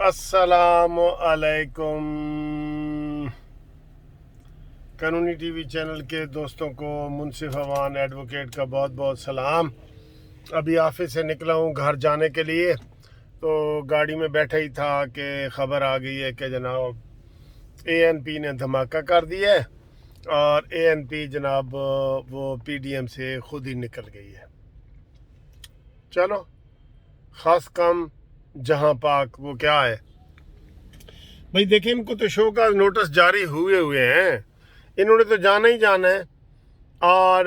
السلام علیکم قانونی ٹی وی چینل کے دوستوں کو منصف اوان ایڈوکیٹ کا بہت بہت سلام۔ ابھی آفس سے نکلا ہوں گھر جانے کے لیے، تو گاڑی میں بیٹھا ہی تھا کہ خبر آ گئی ہے کہ جناب ANP نے دھماکہ کر دیا ہے اور ANP جناب وہ PDM سے خود ہی نکل گئی ہے۔ چلو، خاص کام جہاں پاک وہ کیا ہے بھائی، دیکھیں ان کو تو شو کا نوٹس جاری ہوئے ہیں، انہوں نے تو جانا ہی جانا ہے، اور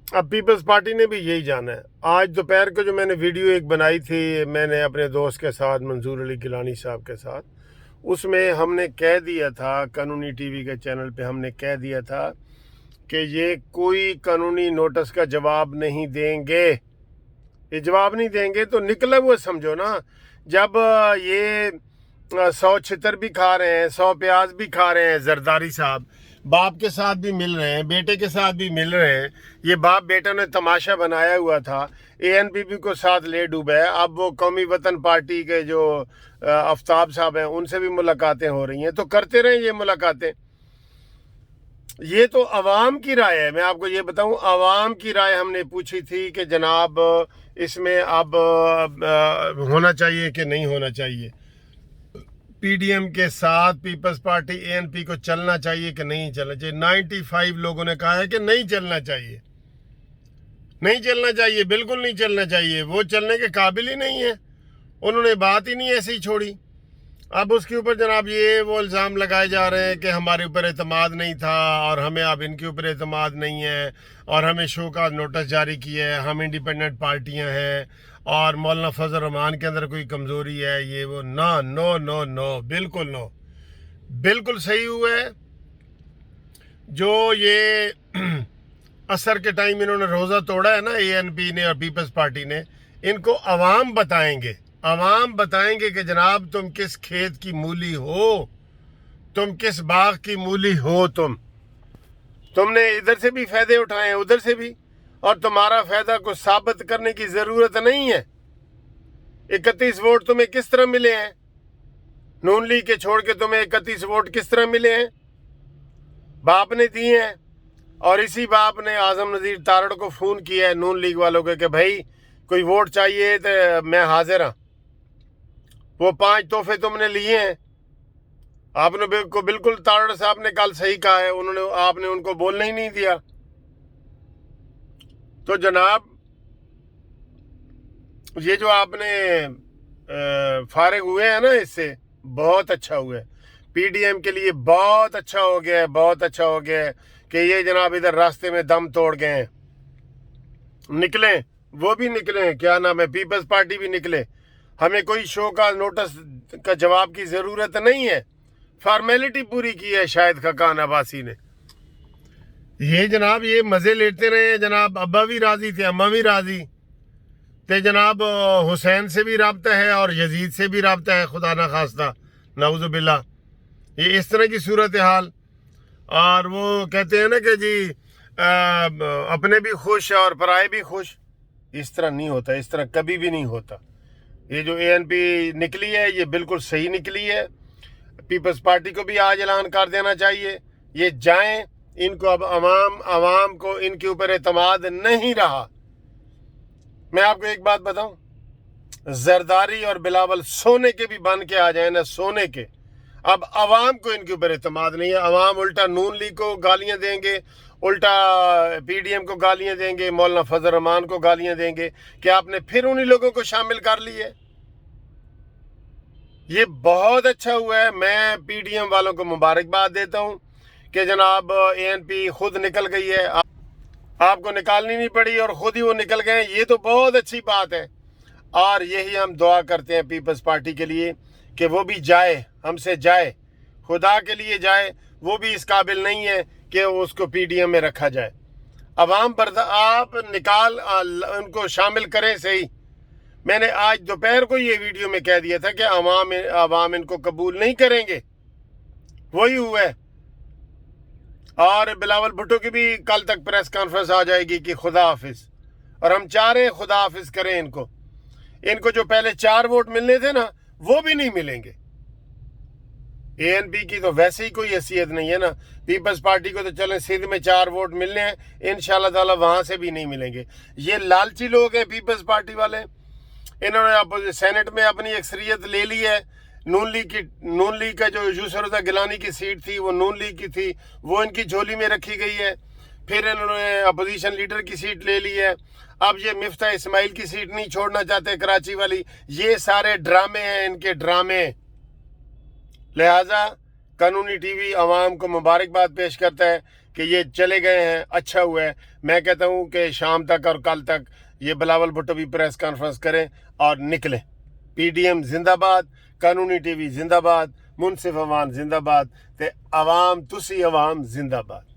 اب پیپلز پارٹی نے بھی یہی جانا ہے۔ آج دوپہر کو جو میں نے ویڈیو ایک بنائی تھی، میں نے اپنے دوست کے ساتھ منظور علی گیلانی صاحب کے ساتھ، اس میں ہم نے کہہ دیا تھا، قانونی ٹی وی کے چینل پہ ہم نے کہہ دیا تھا کہ یہ کوئی قانونی نوٹس کا جواب نہیں دیں گے۔ یہ جواب نہیں دیں گے تو نکلا وہ سمجھو نا، جب یہ 100 چھتر بھی کھا رہے ہیں، 100 پیاز بھی کھا رہے ہیں، زرداری صاحب باپ کے ساتھ بھی مل رہے ہیں، بیٹے کے ساتھ بھی مل رہے ہیں، یہ باپ بیٹا نے تماشا بنایا ہوا تھا، ANP کو ساتھ لے ڈوبا ہے۔ اب وہ قومی وطن پارٹی کے جو آفتاب صاحب ہیں ان سے بھی ملاقاتیں ہو رہی ہیں، تو کرتے رہیں یہ ملاقاتیں۔ یہ تو عوام کی رائے ہے، میں آپ کو یہ بتاؤں، عوام کی رائے ہم نے پوچھی تھی کہ جناب اس میں اب ہونا چاہیے کہ نہیں ہونا چاہیے، PDM کے ساتھ پیپلز پارٹی ANP کو چلنا چاہیے کہ نہیں چلنا چاہیے۔ 95 لوگوں نے کہا ہے کہ نہیں چلنا چاہیے، نہیں چلنا چاہیے، بالکل نہیں چلنا چاہیے، وہ چلنے کے قابل ہی نہیں ہے، انہوں نے بات ہی نہیں ایسی چھوڑی۔ اب اس کے اوپر جناب یہ وہ الزام لگائے جا رہے ہیں کہ ہمارے اوپر اعتماد نہیں تھا اور ہمیں اب ان کے اوپر اعتماد نہیں ہے، اور ہمیں شو کا نوٹس جاری کیا ہے، ہم انڈیپینڈنٹ پارٹیاں ہیں، اور مولانا فضل الرحمان کے اندر کوئی کمزوری ہے، یہ وہ۔ نو، بالکل نو، بالکل صحیح ہوا ہے۔ جو یہ عصر کے ٹائم انہوں نے روزہ توڑا ہے نا ANP نے اور پیپلز پارٹی نے، ان کو عوام بتائیں گے، عوام بتائیں گے کہ جناب تم کس کھیت کی مولی ہو، تم کس باغ کی مولی ہو، تم نے ادھر سے بھی فائدے اٹھائے ہیں، ادھر سے بھی، اور تمہارا فائدہ کو ثابت کرنے کی ضرورت نہیں ہے۔ 31 ووٹ تمہیں کس طرح ملے ہیں؟ نون لیگ کے چھوڑ کے تمہیں 31 ووٹ کس طرح ملے ہیں؟ باپ نے دیے ہیں، اور اسی باپ نے اعظم نذیر تارڑ کو فون کیا ہے نون لیگ والوں کے کہ بھائی کوئی ووٹ چاہیے تو میں حاضر ہوں۔ وہ 5 تحفے تم نے لیے ہیں، آپ نے بالکل تارڑ صاحب نے کل صحیح کہا ہے، آپ نے ان کو بولنے ہی نہیں دیا۔ تو جناب یہ جو آپ نے فارغ ہوئے ہیں نا، اس سے بہت اچھا ہوا ہے، PDM کے لیے بہت اچھا ہو گیا ہے، بہت اچھا ہو گیا ہے کہ یہ جناب ادھر راستے میں دم توڑ گئے ہیں، نکلیں، وہ بھی نکلیں، کیا نام ہے، پیپلز پارٹی بھی نکلے۔ ہمیں کوئی شو کا نوٹس کا جواب کی ضرورت نہیں ہے، فارمیلٹی پوری کی ہے شاہد خاقان عباسی نے۔ یہ جناب یہ مزے لیتے رہے ہیں، جناب ابا بھی راضی تھے، اماں بھی راضی تھے، جناب حسین سے بھی رابطہ ہے اور یزید سے بھی رابطہ ہے، خدا نہ خواستہ، نعوذ باللہ، یہ اس طرح کی صورتحال۔ اور وہ کہتے ہیں نا کہ جی اپنے بھی خوش اور پرائے بھی خوش، اس طرح نہیں ہوتا، اس طرح کبھی بھی نہیں ہوتا۔ یہ جو ANP نکلی ہے یہ بالکل صحیح نکلی ہے، پیپلز پارٹی کو بھی آج اعلان کر دینا چاہیے، یہ جائیں، ان کو اب عوام کو ان کے اوپر اعتماد نہیں رہا۔ میں آپ کو ایک بات بتاؤں، زرداری اور بلاول سونے کے بھی بن کے آ جائیں نا، سونے کے، اب عوام کو ان کے اوپر اعتماد نہیں ہے، عوام الٹا نون لیگ کو گالیاں دیں گے، الٹا PDM کو گالیاں دیں گے، مولانا فضل الرحمان کو گالیاں دیں گے کہ آپ نے پھر انہی لوگوں کو شامل کر لی ہے۔ یہ بہت اچھا ہوا ہے، میں PDM والوں کو مبارکباد دیتا ہوں کہ جناب ANP خود نکل گئی ہے، آپ کو نکالنی نہیں پڑی اور خود ہی وہ نکل گئے، یہ تو بہت اچھی بات ہے۔ اور یہی ہم دعا کرتے ہیں پیپلز پارٹی کے لیے کہ وہ بھی جائے، ہم سے جائے، خدا کے لیے جائے، وہ بھی اس قابل نہیں ہے کہ اس کو PDM میں رکھا جائے۔ عوام آپ نکال ان کو شامل کریں صحیح۔ میں نے آج دوپہر کو یہ ویڈیو میں کہہ دیا تھا کہ عوام ان کو قبول نہیں کریں گے، وہی ہوا ہے۔ اور بلاول بھٹو کی بھی کل تک پریس کانفرنس آ جائے گی کہ خدا حافظ، اور ہم چاہ رہے ہیں خدا حافظ کریں ان کو جو پہلے 4 ووٹ ملنے تھے نا، وہ بھی نہیں ملیں گے. ANP کی تو ویسے ہی کوئی حیثیت نہیں ہے نا. پیپلز پارٹی کو تو چلیں سندھ میں 4 ووٹ ملنے ہیں, انشاءاللہ تعالی وہاں سے بھی نہیں ملیں گے. یہ لالچی لوگ ہیں پیپلز پارٹی والے. انہوں نے سینٹ میں اپنی اکثریت لے لی ہے. نون لیگ کا جو یوسف رضا گیلانی کی سیٹ تھی وہ نون لیگ کی تھی, وہ ان کی جھولی میں رکھی گئی ہے. پھر انہوں نے اپوزیشن لیڈر کی سیٹ لے لی ہے. اب یہ مفتاح اسماعیل کی سیٹ نہیں چھوڑنا چاہتے کراچی والی. یہ سارے ڈرامے ہیں ان کے ڈرامے. لہٰذا قانونی ٹی وی عوام کو مبارکباد پیش کرتا ہے کہ یہ چلے گئے ہیں, اچھا ہوا ہے. میں کہتا ہوں کہ شام تک اور کل تک یہ بلاول بھٹو بھی پریس کانفرنس کریں اور نکلیں. PDM زندہ باد, قانونی ٹی وی زندہ باد, منصف عوام زندہ باد, تے عوام تسی عوام زندہ باد.